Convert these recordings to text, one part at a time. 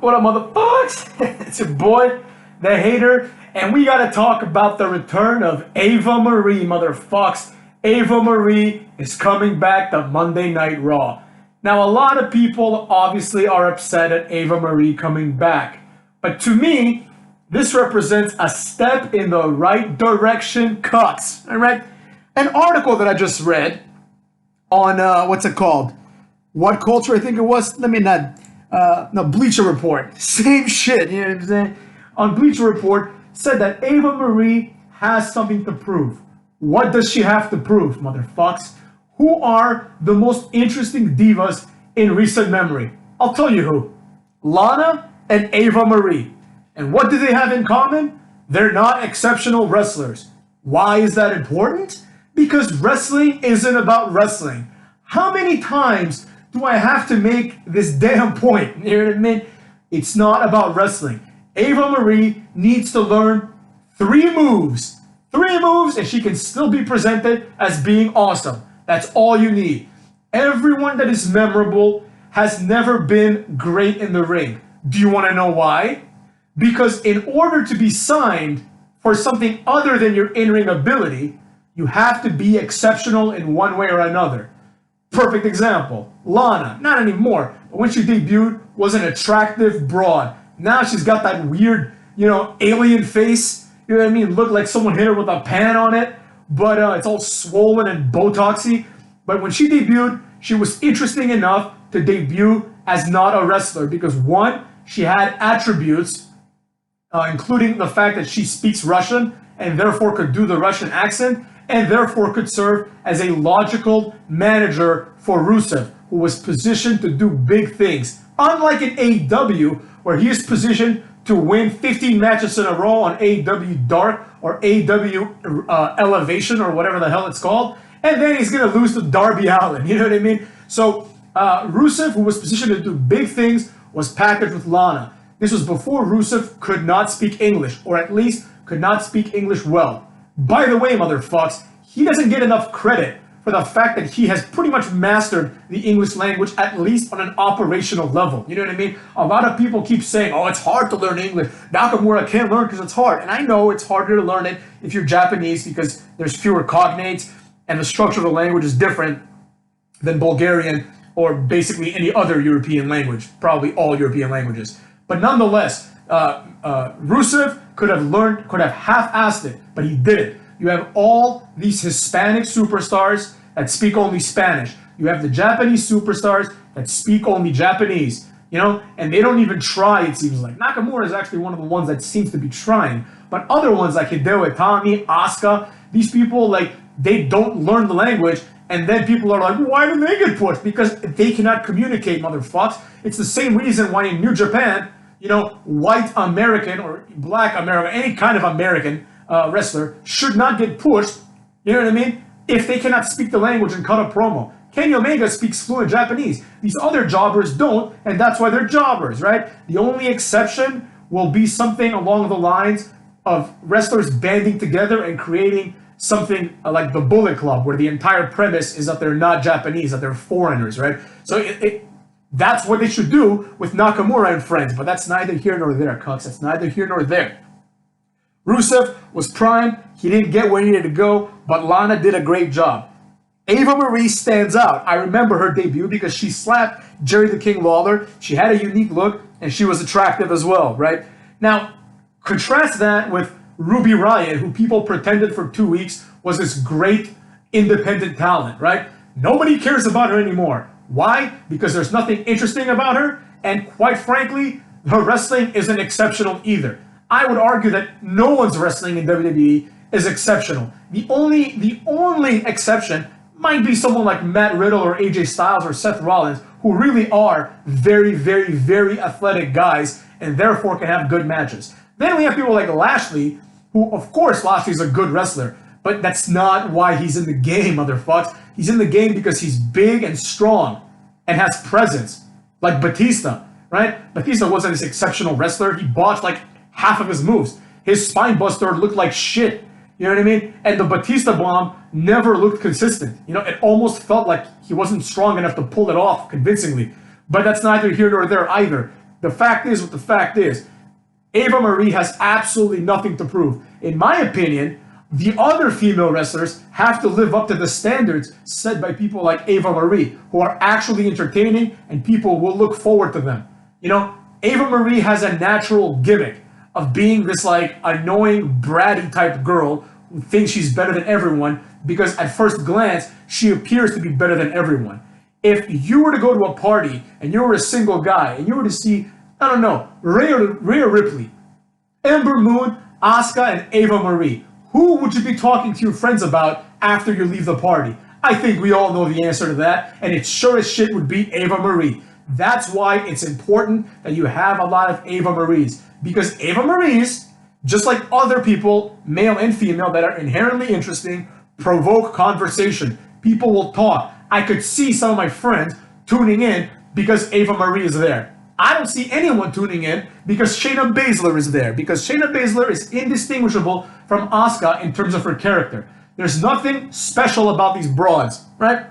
What up, motherfuckers? It's your boy, the hater, and we gotta talk about the return of Eva Marie, motherfucks. Eva Marie is coming back to Monday Night Raw. Now, a lot of people obviously are upset at Eva Marie coming back, but to me, this represents a step in the right direction, cucks. All right? An article that I just read on, what's it called? What Culture, I think it was? Bleacher Report. Same shit, you know what I'm saying? On Bleacher Report, said that Eva Marie has something to prove. What does she have to prove, motherfucks? Who are the most interesting divas in recent memory? I'll tell you who. Lana and Eva Marie. And what do they have in common? They're not exceptional wrestlers. Why is that important? Because wrestling isn't about wrestling. How many times do I have to make this damn point? You know what I mean? It's not about wrestling. Eva Marie needs to learn 3 moves. 3 moves and she can still be presented as being awesome. That's all you need. Everyone that is memorable has never been great in the ring. Do you want to know why? Because in order to be signed for something other than your in-ring ability, you have to be exceptional in one way or another. Perfect example, Lana, not anymore, but when she debuted, was an attractive broad. Now she's got that weird, alien face, you know what I mean? Looked like someone hit her with a pan on it, but it's all swollen and Botoxy. But when she debuted, she was interesting enough to debut as not a wrestler because 1, she had attributes, including the fact that she speaks Russian and therefore could do the Russian accent, and therefore could serve as a logical manager for Rusev, who was positioned to do big things. Unlike in AEW, where he is positioned to win 15 matches in a row on AEW Dark or AEW Elevation or whatever the hell it's called, and then he's going to lose to Darby Allin, you know what I mean? So Rusev, who was positioned to do big things, was packaged with Lana. This was before Rusev could not speak English, or at least could not speak English well. By the way, motherfucks, he doesn't get enough credit for the fact that he has pretty much mastered the English language, at least on an operational level. You know what I mean? A lot of people keep saying, oh, it's hard to learn English. Nakamura can't learn because it's hard. And I know it's harder to learn it if you're Japanese because there's fewer cognates and the structure of the language is different than Bulgarian or basically any other European language, probably all European languages. But nonetheless, Rusev could have half-assed it, but he didn't. You have all these Hispanic superstars that speak only Spanish. You have the Japanese superstars that speak only Japanese, and they don't even try, it seems like. Nakamura is actually one of the ones that seems to be trying. But other ones like Hideo Itami, Asuka, these people, they don't learn the language, and then people are like, why do they get pushed? Because they cannot communicate, motherfucks. It's the same reason why in New Japan, white American or black American, any kind of American wrestler should not get pushed, you know what I mean, if they cannot speak the language and cut a promo. Kenny Omega speaks fluent Japanese. These other jobbers don't, and that's why they're jobbers, right? The only exception will be something along the lines of wrestlers banding together and creating something like the Bullet Club, where the entire premise is that they're not Japanese, that they're foreigners, right? So that's what they should do with Nakamura and friends, but that's neither here nor there, cucks. That's neither here nor there. Rusev was primed. He didn't get where he needed to go, but Lana did a great job. Eva Marie stands out. I remember her debut because she slapped Jerry the King Lawler. She had a unique look, and she was attractive as well, right? Now, contrast that with Ruby Riott, who people pretended for 2 weeks was this great independent talent, right? Nobody cares about her anymore. Why? Because there's nothing interesting about her, and quite frankly, her wrestling isn't exceptional either. I would argue that no one's wrestling in WWE is exceptional. The only exception might be someone like Matt Riddle or AJ Styles or Seth Rollins, who really are very, very, very athletic guys and therefore can have good matches. Then we have people like Lashley, who, of course, Lashley's a good wrestler, but that's not why he's in the game, motherfuckers. He's in the game because he's big and strong and has presence, like Batista, right? Batista wasn't this exceptional wrestler. He botched half of his moves. His spine buster looked like shit. You know what I mean? And the Batista bomb never looked consistent. It almost felt like he wasn't strong enough to pull it off convincingly. But that's neither here nor there either. The fact is what the fact is. Eva Marie has absolutely nothing to prove. In my opinion, the other female wrestlers have to live up to the standards set by people like Eva Marie, who are actually entertaining and people will look forward to them. You know, Eva Marie has a natural gimmick of being this like annoying, bratty type girl who thinks she's better than everyone because at first glance, she appears to be better than everyone. If you were to go to a party and you were a single guy and you were to see, I don't know, Rhea Ripley, Ember Moon, Asuka, and Eva Marie, who would you be talking to your friends about after you leave the party? I think we all know the answer to that, and it sure as shit would be Eva Marie. That's why it's important that you have a lot of Eva Maries, because Eva Maries, just like other people, male and female, that are inherently interesting, provoke conversation. People will talk. I could see some of my friends tuning in because Eva Marie is there. I don't see anyone tuning in because Shayna Baszler is there, because Shayna Baszler is indistinguishable from Asuka in terms of her character. There's nothing special about these broads, right?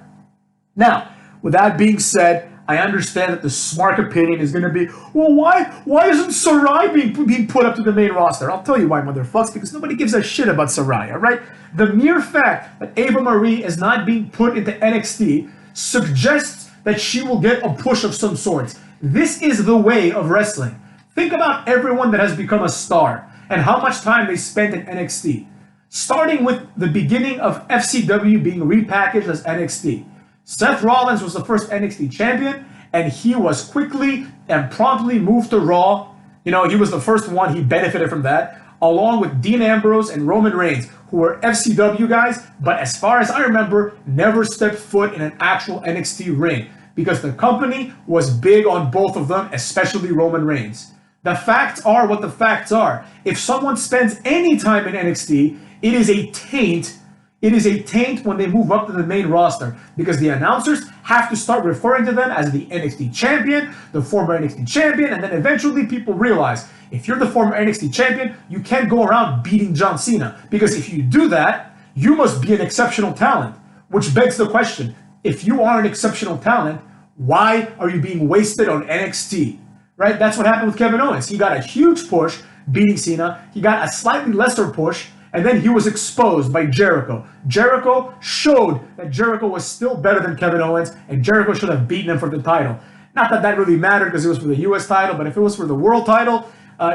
Now, with that being said, I understand that the smart opinion is going to be, well, why isn't Sarai being put up to the main roster? I'll tell you why, motherfuckers, because nobody gives a shit about Sarai, all right? The mere fact that Eva Marie is not being put into NXT suggests that she will get a push of some sorts. This is the way of wrestling. Think about everyone that has become a star and how much time they spent in NXT. Starting with the beginning of FCW being repackaged as NXT. Seth Rollins was the first NXT champion, and he was quickly and promptly moved to Raw. You know, he was the first one, he benefited from that, along with Dean Ambrose and Roman Reigns, who were FCW guys, but as far as I remember, never stepped foot in an actual NXT ring, because the company was big on both of them, especially Roman Reigns. The facts are what the facts are. If someone spends any time in NXT, it is a taint. It is a taint when they move up to the main roster, because the announcers have to start referring to them as the NXT champion, the former NXT champion, and then eventually people realize if you're the former NXT champion, you can't go around beating John Cena, because if you do that, you must be an exceptional talent, which begs the question, if you are an exceptional talent, why are you being wasted on NXT? Right? That's what happened with Kevin Owens. He got a huge push beating Cena. He got a slightly lesser push, and then he was exposed by Jericho. Jericho showed that Jericho was still better than Kevin Owens, and Jericho should have beaten him for the title. Not that that really mattered because it was for the US title, but if it was for the world title,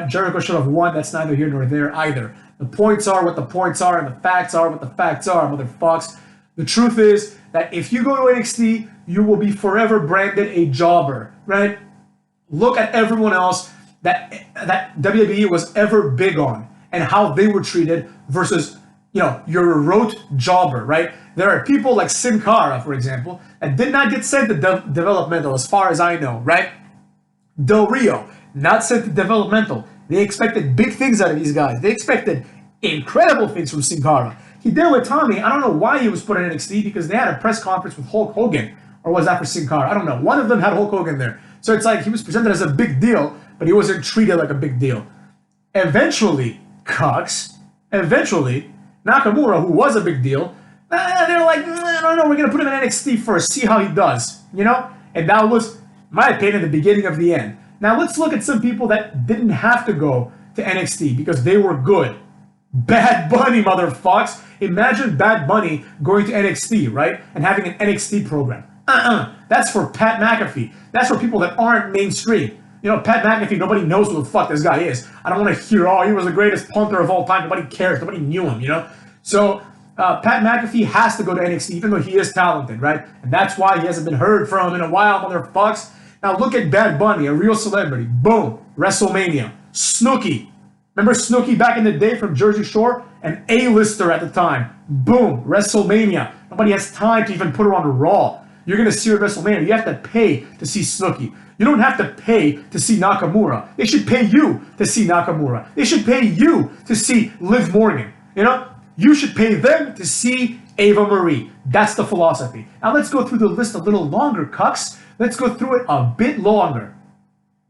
Jericho should have won. That's neither here nor there either. The points are what the points are, and the facts are what the facts are, motherfucks. The truth is that if you go to NXT, you will be forever branded a jobber, right? Look at everyone else that WWE was ever big on and how they were treated versus, you know, your rote jobber, right? There are people like Sin Cara, for example, that did not get sent to Developmental as far as I know, right? Del Rio, not sent to Developmental. They expected big things out of these guys. They expected incredible things from Sin Cara. Hideo Itami, I don't know why he was put in NXT, because they had a press conference with Hulk Hogan. Or was that for Sin Cara? I don't know. One of them had Hulk Hogan there. So it's like he was presented as a big deal, but he wasn't treated like a big deal. Eventually, Nakamura, who was a big deal, they're like, I don't know, we're going to put him in NXT first, see how he does, you know? And that was, in my opinion, the beginning of the end. Now let's look at some people that didn't have to go to NXT because they were good. Bad Bunny, motherfucks. Imagine Bad Bunny going to NXT, right? And having an NXT program. That's for Pat McAfee. That's for people that aren't mainstream. You know, Pat McAfee, nobody knows who the fuck this guy is. I don't want to hear, oh, he was the greatest punter of all time. Nobody cares. Nobody knew him, you know? So, Pat McAfee has to go to NXT, even though he is talented, right? And that's why he hasn't been heard from in a while, motherfucks. Now, look at Bad Bunny, a real celebrity. Boom. WrestleMania. Snooki. Remember Snooki back in the day from Jersey Shore? An A-lister at the time. Boom. WrestleMania. Nobody has time to even put her on Raw. You're going to see her at WrestleMania. You have to pay to see Snooki. You don't have to pay to see Nakamura. They should pay you to see Nakamura. They should pay you to see Liv Morgan. You know? You should pay them to see Eva Marie. That's the philosophy. Now let's go through the list a little longer, cucks. Let's go through it a bit longer.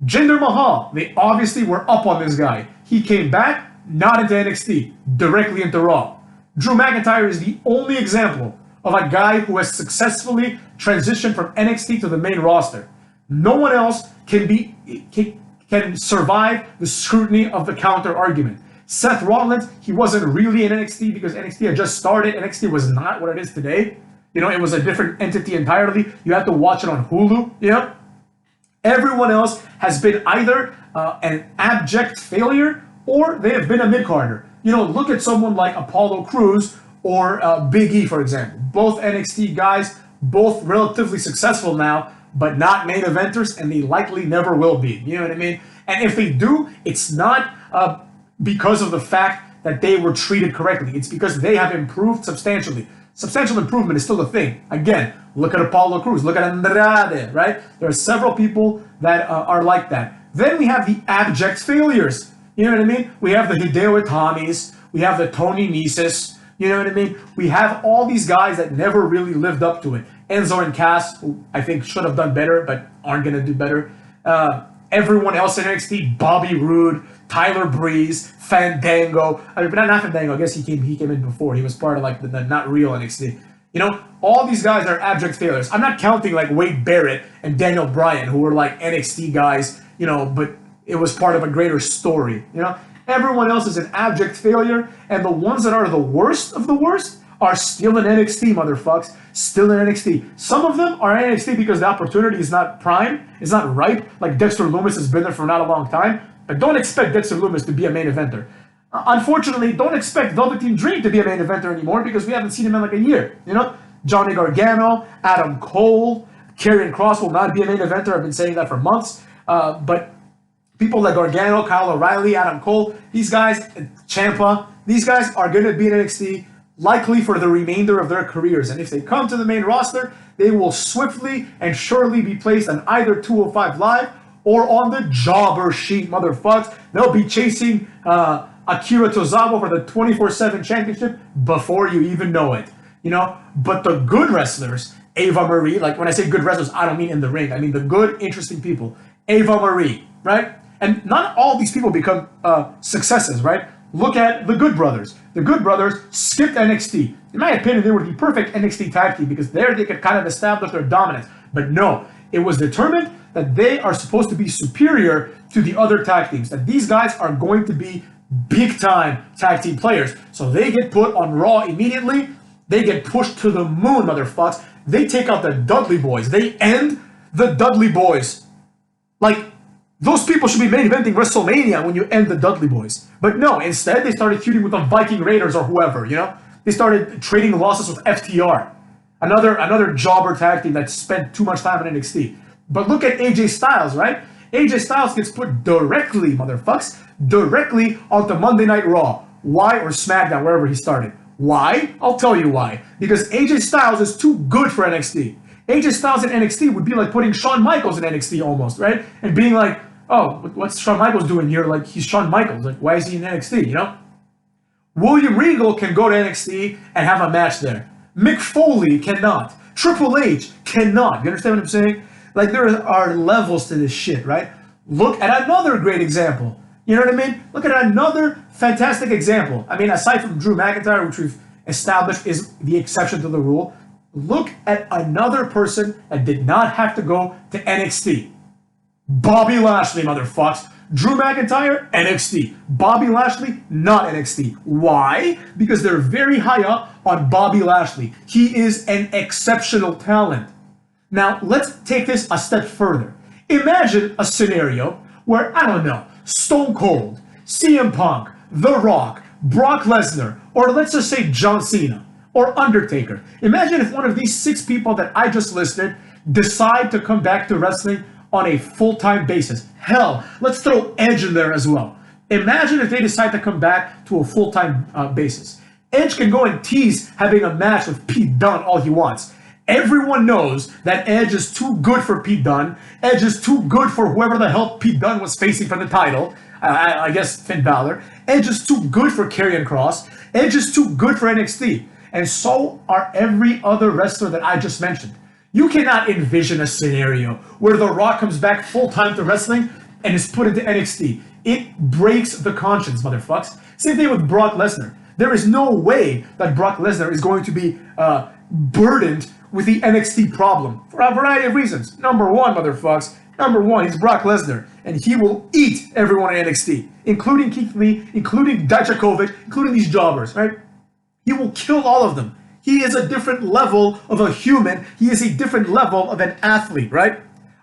Jinder Mahal. They obviously were up on this guy. He came back, not into NXT, directly into Raw. Drew McIntyre is the only example of a guy who has successfully transitioned from NXT to the main roster. No one else can can survive the scrutiny of the counter argument. Seth Rollins, he wasn't really in NXT because NXT had just started. NXT was not what it is today. You know, it was a different entity entirely. You have to watch it on Hulu, you know? Everyone else has been either an abject failure or they have been a mid-carder. You know, look at someone like Apollo Crews or Big E, for example. Both NXT guys, both relatively successful now, but not main eventers, and they likely never will be. You know what I mean? And if they do, it's not because of the fact that they were treated correctly. It's because they have improved substantially. Substantial improvement is still a thing. Again, look at Apollo Crews, look at Andrade, right? There are several people that are like that. Then we have the abject failures. You know what I mean? We have the Hideo Itamis, we have the Tony Nesis, you know what I mean? We have all these guys that never really lived up to it. Enzo and Cass, who I think should have done better, but aren't going to do better. Everyone else in NXT, Bobby Roode, Tyler Breeze, Fandango. I mean, but not Fandango. I guess he came in before. He was part of like the not real NXT. You know, all these guys are abject failures. I'm not counting like Wade Barrett and Daniel Bryan, who were like NXT guys, you know, but it was part of a greater story. You know, everyone else is an abject failure, and the ones that are the worst of the worst are still in NXT, motherfucks. Still in NXT. Some of them are NXT because the opportunity is not prime, it's not ripe. Like Dexter Lumis has been there for not a long time. But don't expect Dexter Lumis to be a main eventer. Unfortunately, don't expect Velveteen Dream to be a main eventer anymore because we haven't seen him in like a year. You know, Johnny Gargano, Adam Cole, Karrion Kross will not be a main eventer. I've been saying that for months. But people like Gargano, Kyle O'Reilly, Adam Cole, these guys, Ciampa, these guys are going to be in NXT likely for the remainder of their careers. And if they come to the main roster, they will swiftly and surely be placed on either 205 Live or on the jobber sheet, motherfuckers. They'll be chasing Akira Tozawa for the 24/7 championship before you even know it. You know, but the good wrestlers, Eva Marie, like when I say good wrestlers, I don't mean in the ring. I mean the good, interesting people. Eva Marie, right? And not all these people become successes, right? Look at the Good Brothers. The Good Brothers skipped NXT. In my opinion, they were the perfect NXT tag team because there they could kind of establish their dominance. But no, it was determined that they are supposed to be superior to the other tag teams, that these guys are going to be big-time tag team players. So they get put on Raw immediately. They get pushed to the moon, motherfuckers. They take out the Dudley Boys. They end the Dudley Boys. Like, those people should be main eventing WrestleMania when you end the Dudley Boys. But no, instead they started feuding with the Viking Raiders or whoever, you know? They started trading losses with FTR. Another jobber tag team that spent too much time in NXT. But look at AJ Styles, right? AJ Styles gets put directly, motherfucks, directly onto Monday Night Raw. Why? Or SmackDown, wherever he started. Why? I'll tell you why. Because AJ Styles is too good for NXT. AJ Styles in NXT would be like putting Shawn Michaels in NXT almost, right? And being like, oh, what's Shawn Michaels doing here? Like, he's Shawn Michaels. Like, why is he in NXT, you know? William Regal can go to NXT and have a match there. Mick Foley cannot. Triple H cannot. You understand what I'm saying? Like, there are levels to this shit, right? Look at another great example. You know what I mean? Look at another fantastic example. I mean, aside from Drew McIntyre, which we've established is the exception to the rule, look at another person that did not have to go to NXT. Bobby Lashley, motherfucks. Drew McIntyre, NXT. Bobby Lashley, not NXT. Why? Because they're very high up on Bobby Lashley. He is an exceptional talent. Now, let's take this a step further. Imagine a scenario where, I don't know, Stone Cold, CM Punk, The Rock, Brock Lesnar, or let's just say John Cena, or Undertaker. Imagine if one of these 6 people that I just listed decide to come back to wrestling on a full-time basis. Hell, let's throw Edge in there as well. Imagine if they decide to come back to a full-time basis. Edge can go and tease having a match with Pete Dunne all he wants. Everyone knows that Edge is too good for Pete Dunne. Edge is too good for whoever the hell Pete Dunne was facing for the title. I guess Finn Balor. Edge is too good for Karrion Kross. Edge is too good for NXT. And so are every other wrestler that I just mentioned. You cannot envision a scenario where The Rock comes back full-time to wrestling and is put into NXT. It breaks the conscience, motherfucks. Same thing with Brock Lesnar. There is no way that Brock Lesnar is going to be burdened with the NXT problem for a variety of reasons. Number one, motherfucks. Number one, he's Brock Lesnar. and he will eat everyone in NXT, including Keith Lee, including Dijakovic, including these jobbers, right? He will kill all of them. He is a different level of a human. He is a different level of an athlete, right?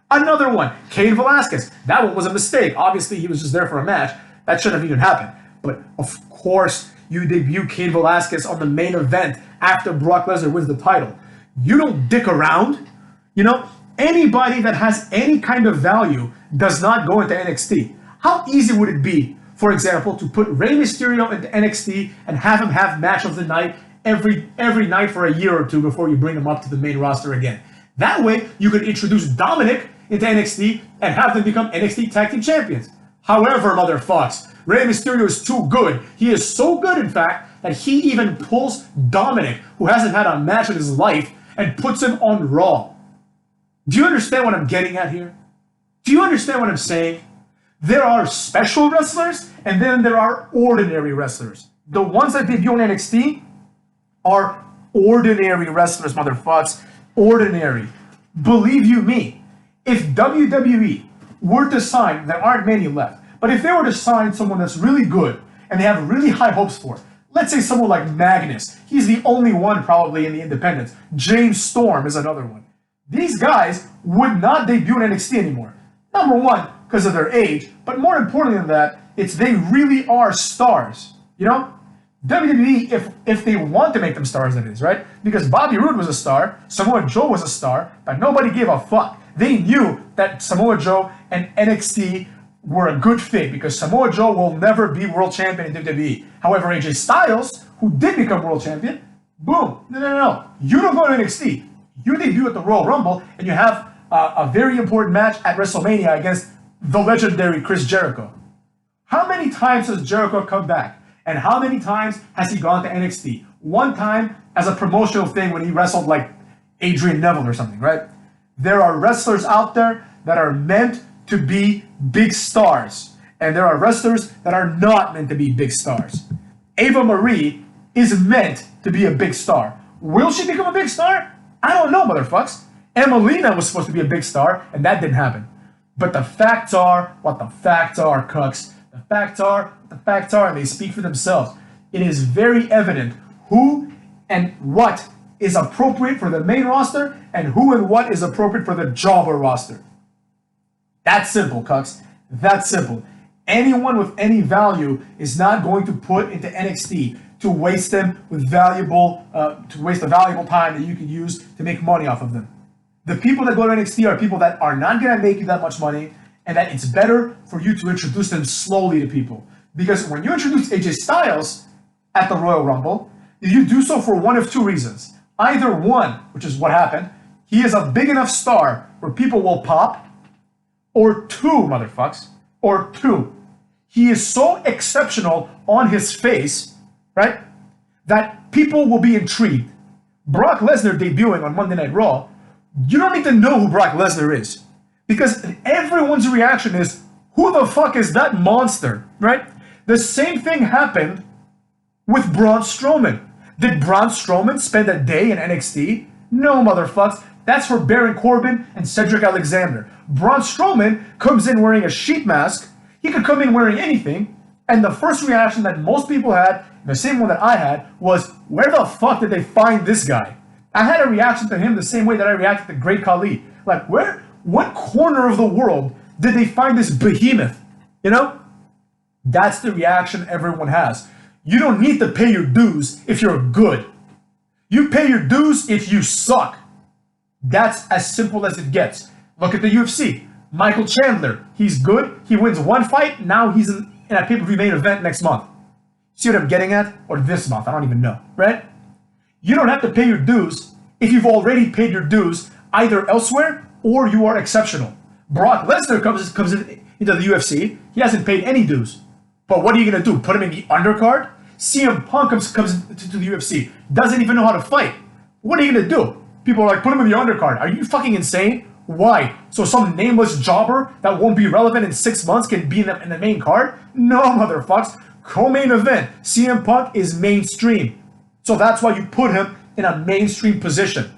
Another one, Cain Velasquez. That one was a mistake. Obviously, he was just there for a match. That shouldn't have even happened. But of course, you debut Cain Velasquez on the main event after Brock Lesnar wins the title. You don't dick around. You know, anybody that has any kind of value does not go into NXT. How easy would it be, for example, to put Rey Mysterio into NXT and have him have match of the night every night for a year or two before you bring him up to the main roster again? That way, you could introduce Dominic into NXT and have them become NXT Tag Team Champions. However, motherfucks, Rey Mysterio is too good. He is so good, in fact, that he even pulls Dominic, who hasn't had a match in his life, and puts him on Raw. Do you understand what I'm getting at here? Do you understand what I'm saying? There are special wrestlers, and then there are ordinary wrestlers. The ones that debut on NXT are ordinary wrestlers, motherfuckers. Ordinary. Believe you me, if WWE were to sign, there aren't many left, but if they were to sign someone that's really good and they have really high hopes for, let's say someone like Magnus, he's the only one probably in the independents. James Storm is another one. These guys would not debut in NXT anymore. Number one, because of their age, but more importantly than that, it's they really are stars. You know? WWE, if they want to make them stars, that is, right? Because Bobby Roode was a star, Samoa Joe was a star, but nobody gave a fuck. They knew that Samoa Joe and NXT were a good fit because Samoa Joe will never be world champion in WWE. However, AJ Styles, who did become world champion, boom, no. You don't go to NXT. You debut at the Royal Rumble, and you have a very important match at WrestleMania against the legendary Chris Jericho. How many times has Jericho come back? And how many times has he gone to NXT? One time as a promotional thing when he wrestled like Adrian Neville or something, right? There are wrestlers out there that are meant to be big stars. And there are wrestlers that are not meant to be big stars. Eva Marie is meant to be a big star. Will she become a big star? I don't know, motherfucks. Emelina was supposed to be a big star, and that didn't happen. But the facts are what the facts are, cucks. The facts are what the facts are, and they speak for themselves. It is very evident who and what is appropriate for the main roster and who and what is appropriate for the jobber roster. That's simple, cucks. That's simple. Anyone with any value is not going to put into NXT to waste them with to waste the valuable time that you could use to make money off of them. The people that go to NXT are people that are not going to make you that much money, and that it's better for you to introduce them slowly to people. Because when you introduce AJ Styles at the Royal Rumble, you do so for one of two reasons. Either one, which is what happened, he is a big enough star where people will pop, or two, motherfucks, or two, he is so exceptional on his face, right, that people will be intrigued. Brock Lesnar debuting on Monday Night Raw, you don't need to know who Brock Lesnar is. Because everyone's reaction is, who the fuck is that monster, right? The same thing happened with Braun Strowman. Did Braun Strowman spend a day in NXT? No, motherfucks. That's for Baron Corbin and Cedric Alexander. Braun Strowman comes in wearing a sheet mask. He could come in wearing anything. And the first reaction that most people had, the same one that I had, was, where the fuck did they find this guy? I had a reaction to him the same way that I reacted to Great Khali. Like, what corner of the world did they find this behemoth? You know? That's the reaction everyone has. You don't need to pay your dues if you're good. You pay your dues if you suck. That's as simple as it gets. Look at the UFC. Michael Chandler, he's good. He wins one fight. Now he's in a pay-per-view main event next month. See what I'm getting at? Or this month. I don't even know. Right? You don't have to pay your dues if you've already paid your dues either elsewhere or you are exceptional. Brock Lesnar comes into the UFC. He hasn't paid any dues. But what are you going to do? Put him in the undercard? CM Punk comes to the UFC. Doesn't even know how to fight. What are you going to do? People are like, put him in the undercard. Are you fucking insane? Why? So some nameless jobber that won't be relevant in 6 months can be in the main card? No, motherfuckers. Co-main event. CM Punk is mainstream. So that's why you put him in a mainstream position.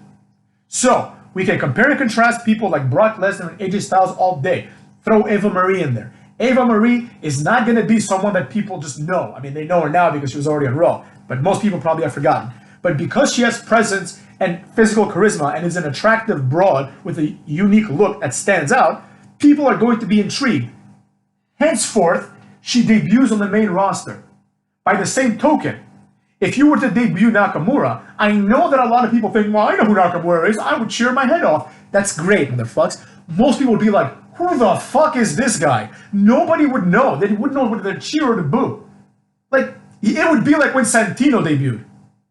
So we can compare and contrast people like Brock Lesnar and AJ Styles all day. Throw Eva Marie in there. Eva Marie is not going to be someone that people just know. I mean, they know her now because she was already on Raw, but most people probably have forgotten. But because she has presence and physical charisma and is an attractive broad with a unique look that stands out, people are going to be intrigued. Henceforth, she debuts on the main roster. By the same token, if you were to debut Nakamura, I know that a lot of people think, well, I know who Nakamura is. I would cheer my head off. That's great, motherfucks. Most people would be like, who the fuck is this guy? Nobody would know. They wouldn't know whether to cheer or to boo. Like, it would be like when Santino debuted.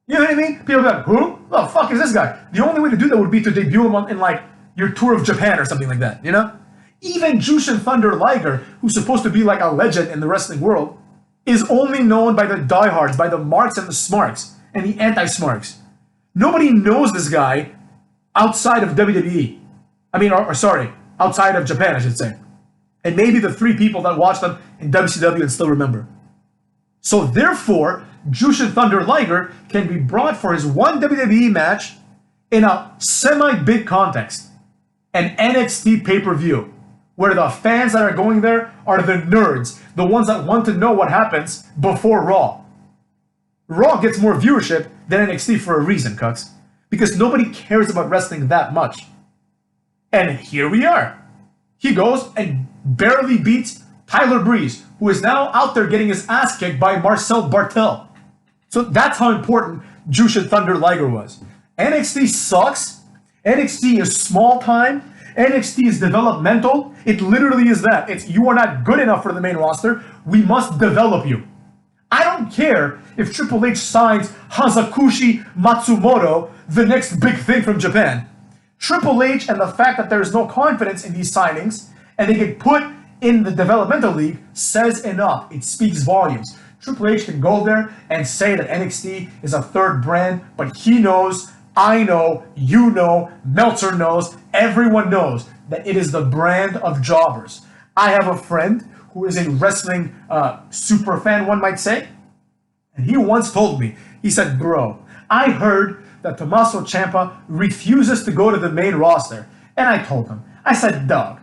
You know what I mean? People would be like, who the fuck is this guy? The only way to do that would be to debut him in like your tour of Japan or something like that, you know? Even Jushin Thunder Liger, who's supposed to be like a legend in the wrestling world, is only known by the diehards, by the marks and the smarks, and the anti-smarks. Nobody knows this guy outside of WWE. I mean, outside of Japan, I should say. And maybe the 3 people that watched them in WCW and still remember. So therefore, Jushin Thunder Liger can be brought for his one WWE match in a semi-big context, an NXT pay-per-view, where the fans that are going there are the nerds, the ones that want to know what happens before Raw. Raw gets more viewership than NXT for a reason, cucks, because nobody cares about wrestling that much. And here we are. He goes and barely beats Tyler Breeze, who is now out there getting his ass kicked by Marcel Bartel. So that's how important Jushin Thunder Liger was. NXT sucks. NXT is small time. NXT is developmental. It literally is that. It's you are not good enough for the main roster. We must develop you. I don't care if Triple H signs Hazakushi Matsumoto, the next big thing from Japan. Triple H and the fact that there is no confidence in these signings and they get put in the developmental league says enough. It speaks volumes. Triple H can go there and say that NXT is a third brand, but he knows, I know, you know, Meltzer knows, everyone knows that it is the brand of jobbers. I have a friend who is a wrestling super fan, one might say, and he once told me, he said, bro, I heard that Tommaso Ciampa refuses to go to the main roster. And I told him, I said, dog,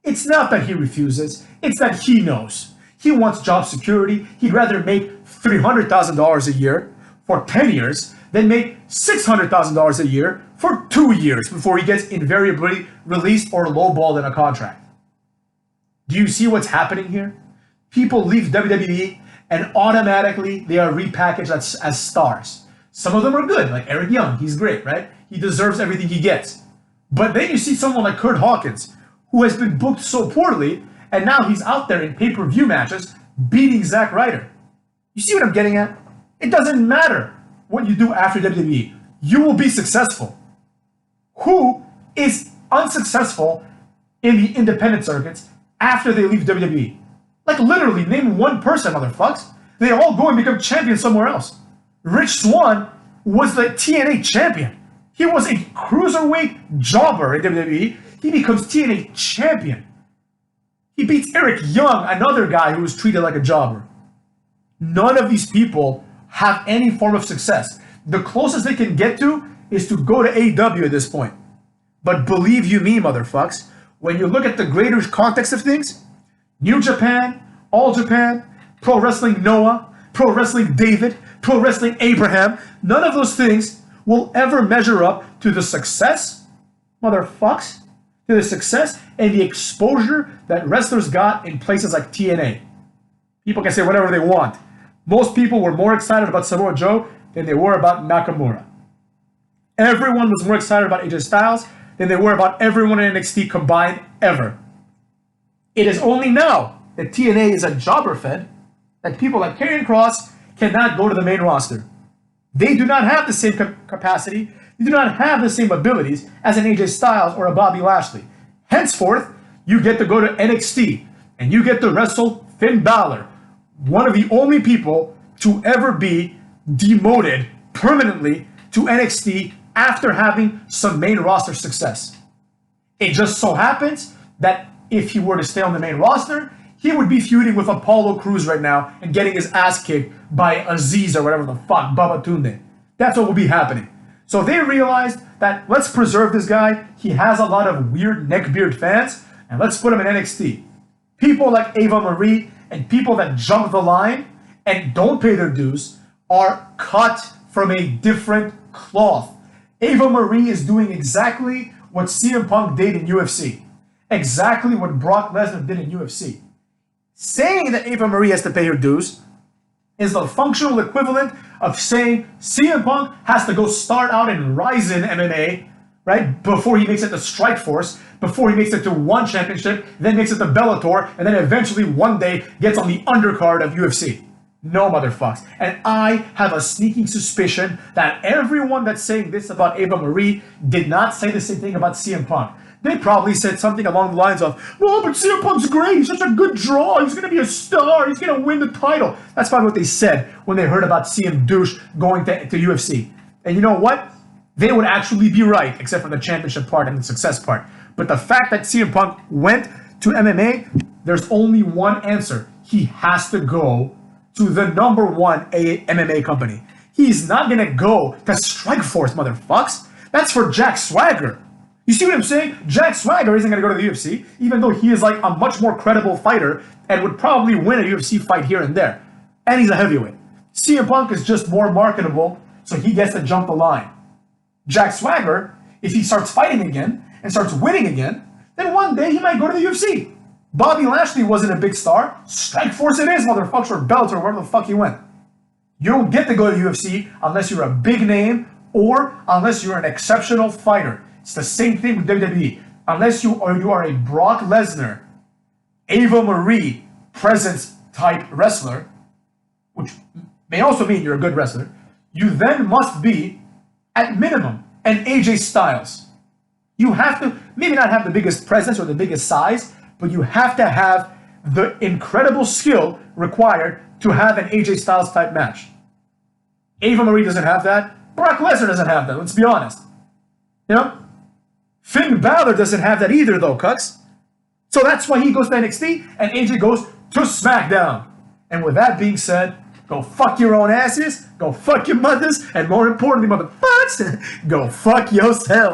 it's not that he refuses, it's that he knows. He wants job security. He'd rather make $300,000 a year for 10 years than make $600,000 a year for 2 years before he gets invariably released or lowballed in a contract. Do you see what's happening here? People leave WWE and automatically they are repackaged as stars. Some of them are good, like Eric Young. He's great, right? He deserves everything he gets. But then you see someone like Kurt Hawkins, who has been booked so poorly, and now he's out there in pay-per-view matches beating Zack Ryder. You see what I'm getting at? It doesn't matter what you do after WWE. You will be successful. Who is unsuccessfall in the independent circuits after they leave WWE? Like literally, name one person, motherfucks. They all go and become champions somewhere else. Rich Swann was the TNA champion. He was a cruiserweight jobber in WWE. He becomes TNA champion. He beats Eric Young, another guy who was treated like a jobber. None of these people have any form of success. The closest they can get to is to go to AEW at this point. But believe you me, motherfucks, when you look at the greater context of things, New Japan, All Japan, Pro Wrestling Noah, Pro Wrestling David, Pro Wrestling Abraham, none of those things will ever measure up to the success, motherfucks, to the success and the exposure that wrestlers got in places like TNA. People can say whatever they want. Most people were more excited about Samoa Joe than they were about Nakamura. Everyone was more excited about AJ Styles than they were about everyone in NXT combined ever. It is only now that TNA is a jobber fed that people like Karrion Kross cannot go to the main roster. They do not have the same capacity. They do not have the same abilities as an AJ Styles or a Bobby Lashley. Henceforth, you get to go to NXT and you get to wrestle Finn Balor, one of the only people to ever be demoted permanently to NXT after having some main roster success. It just so happens that if he were to stay on the main roster, he would be feuding with Apollo Crews right now and getting his ass kicked by Aziz or whatever the fuck, Babatunde. That's what will be happening. So they realized that let's preserve this guy. He has a lot of weird neckbeard fans, and let's put him in NXT. People like Eva Marie and people that jump the line and don't pay their dues are cut from a different cloth. Eva Marie is doing exactly what CM Punk did in UFC. Exactly what Brock Lesnar did in UFC. Saying that Eva Marie has to pay her dues is the functional equivalent of saying CM Punk has to go start out in Ryzen MMA, right? Before he makes it to Strikeforce, before he makes it to one championship, then makes it to Bellator, and then eventually one day gets on the undercard of UFC. No, motherfucks. And I have a sneaking suspicion that everyone that's saying this about Eva Marie did not say the same thing about CM Punk. They probably said something along the lines of, well, but CM Punk's great. He's such a good draw. He's going to be a star. He's going to win the title. That's probably what they said when they heard about CM Douche going to UFC. And you know what? They would actually be right, except for the championship part and the success part. But the fact that CM Punk went to MMA, there's only one answer. He has to go to the number one MMA company. He's not going to go to Strikeforce, motherfucks. That's for Jack Swagger. You see what I'm saying? Jack Swagger isn't going to go to the UFC, even though he is like a much more credible fighter and would probably win a UFC fight here and there. And he's a heavyweight. CM Punk is just more marketable, so he gets to jump the line. Jack Swagger, if he starts fighting again and starts winning again, then one day he might go to the UFC. Bobby Lashley wasn't a big star. Strikeforce it is, motherfuckers, or Bellator, wherever the fuck he went. You don't get to go to the UFC unless you're a big name or unless you're an exceptional fighter. It's the same thing with WWE. Unless you are a Brock Lesnar, Eva Marie presence type wrestler, which may also mean you're a good wrestler, you then must be, at minimum, an AJ Styles. You have to maybe not have the biggest presence or the biggest size, but you have to have the incredible skill required to have an AJ Styles type match. Eva Marie doesn't have that. Brock Lesnar doesn't have that, let's be honest. You know? Finn Balor doesn't have that either, though, cucks. So that's why he goes to NXT and AJ goes to SmackDown. And with that being said, go fuck your own asses, go fuck your mothers, and more importantly, motherfuckers, go fuck yourself.